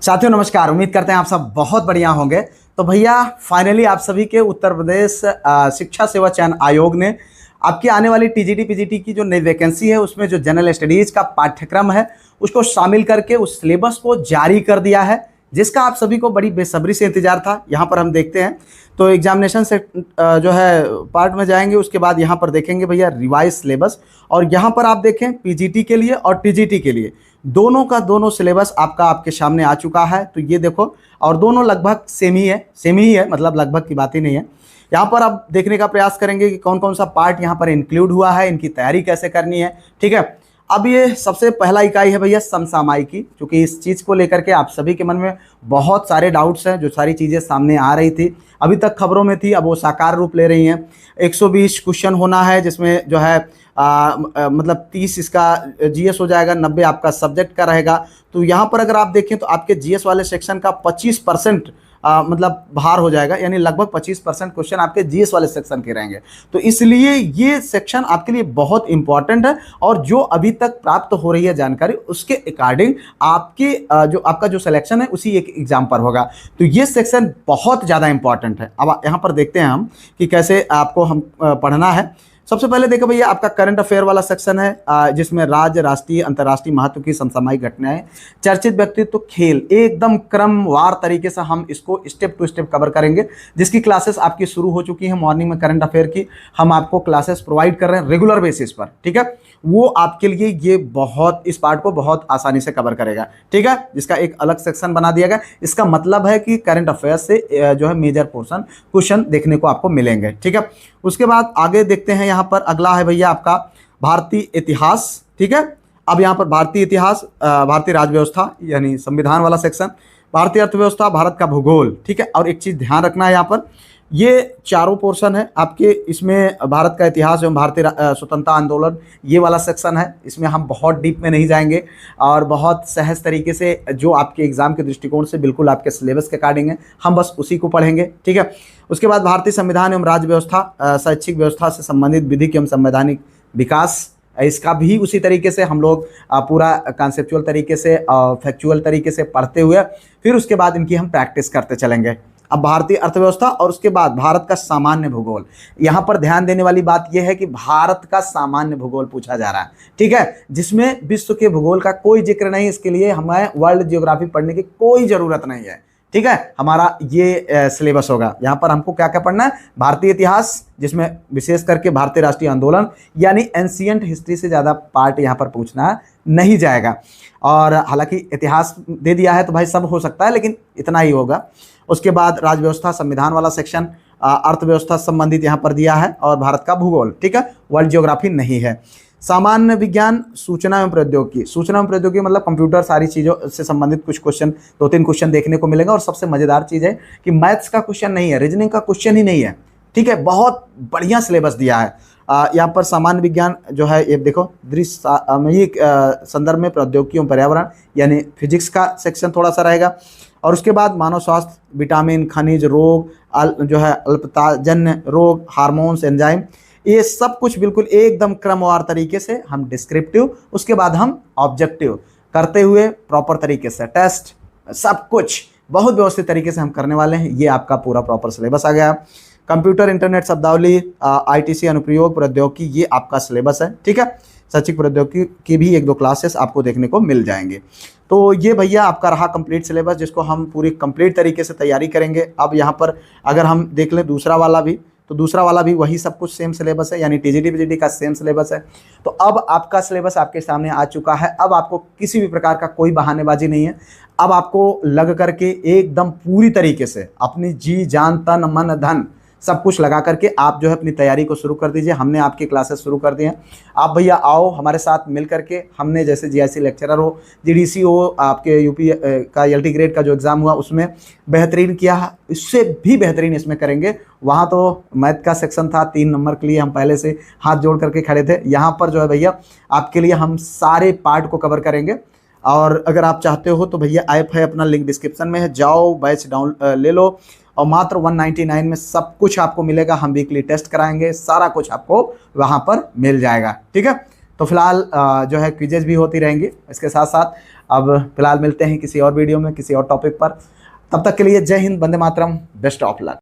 साथियों नमस्कार। उम्मीद करते हैं आप सब बहुत बढ़िया होंगे। तो भैया फाइनली आप सभी के उत्तर प्रदेश शिक्षा सेवा चयन आयोग ने आपकी आने वाली टीजीटी पीजीटी की जो नई वैकेंसी है उसमें जो जनरल स्टडीज का पाठ्यक्रम है उसको शामिल करके उस सिलेबस को जारी कर दिया है, जिसका आप सभी को बड़ी बेसब्री से इंतजार था। यहाँ पर हम देखते हैं तो एग्जामिनेशन से जो है पार्ट में जाएंगे, उसके बाद यहाँ पर देखेंगे भैया रिवाइज सिलेबस, और यहाँ पर आप देखें पीजीटी के लिए और टीजीटी के लिए दोनों का दोनों सिलेबस आपके सामने आ चुका है। तो ये देखो, और दोनों लगभग सेम ही है, मतलब लगभग की बात ही नहीं है। यहाँ पर आप देखने का प्रयास करेंगे कि कौन कौन सा पार्ट यहाँ पर इंक्लूड हुआ है, इनकी तैयारी कैसे करनी है। ठीक है, अब ये सबसे पहला इकाई है भैया समसामयिकी, क्योंकि इस चीज़ को लेकर के आप सभी के मन में बहुत सारे डाउट्स हैं। जो सारी चीज़ें सामने आ रही थी अभी तक खबरों में थी, अब वो साकार रूप ले रही हैं। 120 क्वेश्चन होना है, जिसमें जो है मतलब 30 इसका जीएस हो जाएगा, 90 आपका सब्जेक्ट का रहेगा। तो यहाँ पर अगर आप देखें तो आपके जीएस वाले सेक्शन का 25% मतलब भार हो जाएगा, यानी लगभग 25% क्वेश्चन आपके जीएस वाले सेक्शन के रहेंगे। तो इसलिए ये सेक्शन आपके लिए बहुत इंपॉर्टेंट है, और जो अभी तक प्राप्त हो रही है जानकारी उसके अकॉर्डिंग आपके जो आपका जो सिलेक्शन है उसी एक एग्जाम पर होगा। तो ये सेक्शन बहुत ज़्यादा इंपॉर्टेंट है। अब यहाँ पर देखते हैं हम कि कैसे आपको हम पढ़ना है। सबसे पहले देखो भैया, आपका करंट अफेयर वाला सेक्शन है, जिसमें राज्य, राष्ट्रीय, अंतर्राष्ट्रीय महत्व की समसामयिक घटनाएं, चर्चित व्यक्तित्व, खेल, एकदम क्रमवार तरीके से हम इसको स्टेप टू स्टेप कवर करेंगे। जिसकी क्लासेस आपकी शुरू हो चुकी है मॉर्निंग में करंट अफेयर की, हम आपको क्लासेस प्रोवाइड कर रहे हैं रेगुलर बेसिस पर। ठीक है, वो आपके लिए ये बहुत इस पार्ट को बहुत आसानी से कवर करेगा। ठीक है, जिसका एक अलग सेक्शन बना दिया गया। इसका मतलब है कि करंट अफेयर से जो है मेजर पोर्शन क्वेश्चन देखने को आपको मिलेंगे। ठीक है, उसके बाद आगे देखते हैं। यहाँ पर अगला है भैया आपका भारतीय इतिहास। ठीक है, अब यहाँ पर भारतीय इतिहास, भारतीय राज्य व्यवस्था यानी संविधान वाला सेक्शन, भारतीय अर्थव्यवस्था, भारत का भूगोल। ठीक है, और एक चीज़ ध्यान रखना है, यहाँ पर ये चारों पोर्शन है आपके। इसमें भारत का इतिहास एवं भारतीय स्वतंत्रता आंदोलन ये वाला सेक्शन है। इसमें हम बहुत डीप में नहीं जाएंगे और बहुत सहज तरीके से जो आपके एग्जाम के दृष्टिकोण से बिल्कुल आपके सिलेबस के अकॉर्डिंग है, हम बस उसी को पढ़ेंगे। ठीक है, उसके बाद भारतीय संविधान एवं राज्य व्यवस्था, शैक्षिक व्यवस्था से संबंधित विधिक एवं संवैधानिक विकास, इसका भी उसी तरीके से हम लोग पूरा कॉन्सेप्चुअल तरीके से फैक्चुअल तरीके से पढ़ते हुए फिर उसके बाद इनकी हम प्रैक्टिस करते चलेंगे। अब भारतीय अर्थव्यवस्था और उसके बाद भारत का सामान्य भूगोल। यहाँ पर ध्यान देने वाली बात यह है कि भारत का सामान्य भूगोल पूछा जा रहा है। ठीक है, जिसमें विश्व के भूगोल का कोई जिक्र नहीं, इसके लिए हमें वर्ल्ड जियोग्राफी पढ़ने की कोई ज़रूरत नहीं है। ठीक है, हमारा ये सिलेबस होगा। यहाँ पर हमको क्या क्या पढ़ना है, भारतीय इतिहास, जिसमें विशेष करके भारतीय राष्ट्रीय आंदोलन यानी एंशिएंट हिस्ट्री से ज़्यादा पार्ट यहाँ पर पूछना नहीं जाएगा। और हालांकि इतिहास दे दिया है तो भाई सब हो सकता है, लेकिन इतना ही होगा। उसके बाद राज्य व्यवस्था, संविधान वाला सेक्शन, अर्थव्यवस्था संबंधित यहाँ पर दिया है, और भारत का भूगोल। ठीक है, वर्ल्ड जियोग्राफी नहीं है। सामान्य विज्ञान, सूचना एवं प्रौद्योगिकी, सूचना एवं प्रौद्योगिकी मतलब कंप्यूटर, सारी चीज़ों से संबंधित कुछ क्वेश्चन, 2-3 क्वेश्चन देखने को मिलेगा। और सबसे मज़ेदार चीज़ है कि मैथ्स का क्वेश्चन नहीं है, रीजनिंग का क्वेश्चन ही नहीं है। ठीक है, बहुत बढ़िया सिलेबस दिया है। यहाँ पर सामान्य विज्ञान जो है ये देखो, दृश्य संदर्भ में प्रौद्योगिकी एवं पर्यावरण यानी फिजिक्स का सेक्शन थोड़ा सा रहेगा। और उसके बाद मानव स्वास्थ्य, विटामिन, खनिज, रोग, जो है अल्पताजन्य रोग, हार्मोन्स, एंजाइम, ये सब कुछ बिल्कुल एकदम क्रमवार तरीके से हम डिस्क्रिप्टिव, उसके बाद हम ऑब्जेक्टिव करते हुए प्रॉपर तरीके से टेस्ट, सब कुछ बहुत व्यवस्थित तरीके से हम करने वाले हैं। ये आपका पूरा प्रॉपर सिलेबस आ गया। कंप्यूटर, इंटरनेट, शब्दावली, आईटीसी, अनुप्रयोग, प्रौद्योगिकी, ये आपका सिलेबस है। ठीक है, शैक्षिक प्रौद्योगिकी की भी 1-2 क्लासेस आपको देखने को मिल जाएंगे। तो ये भैया आपका रहा कंप्लीट सिलेबस, जिसको हम पूरी कंप्लीट तरीके से तैयारी करेंगे। अब यहाँ पर अगर हम देख लें दूसरा वाला भी, तो दूसरा वाला भी वही सब कुछ सेम सिलेबस है, यानी टीजीटी पीजीटी का सेम सिलेबस है। तो अब आपका सिलेबस आपके सामने आ चुका है। अब आपको किसी भी प्रकार का कोई बहानेबाजी नहीं है। अब आपको लग करके एकदम पूरी तरीके से अपनी जी जान तन मन धन सब कुछ लगा करके आप जो है अपनी तैयारी को शुरू कर दीजिए। हमने आपकी क्लासेस शुरू कर दी हैं। आप भैया आओ हमारे साथ मिल करके। हमने जैसे जीआईसी लेक्चरर हो, जीडीसी हो, आपके यूपी का एलटी ग्रेड का जो एग्ज़ाम हुआ उसमें बेहतरीन किया, इससे भी बेहतरीन इसमें करेंगे। वहाँ तो मैथ का सेक्शन था, 3 नंबर के लिए हम पहले से हाथ जोड़ करके खड़े थे। यहाँ पर जो है भैया आपके लिए हम सारे पार्ट को कवर करेंगे। और अगर आप चाहते हो तो भैया ऐप है अपना, लिंक डिस्क्रिप्शन में है, जाओ बैच डाउन ले लो, और मात्र 199 में सब कुछ आपको मिलेगा। हम वीकली टेस्ट कराएंगे, सारा कुछ आपको वहाँ पर मिल जाएगा। ठीक है, तो फिलहाल जो है क्विजेज भी होती रहेंगी। इसके साथ साथ अब फिलहाल मिलते हैं किसी और वीडियो में किसी और टॉपिक पर। तब तक के लिए जय Hind, Vande Mataram, best of luck.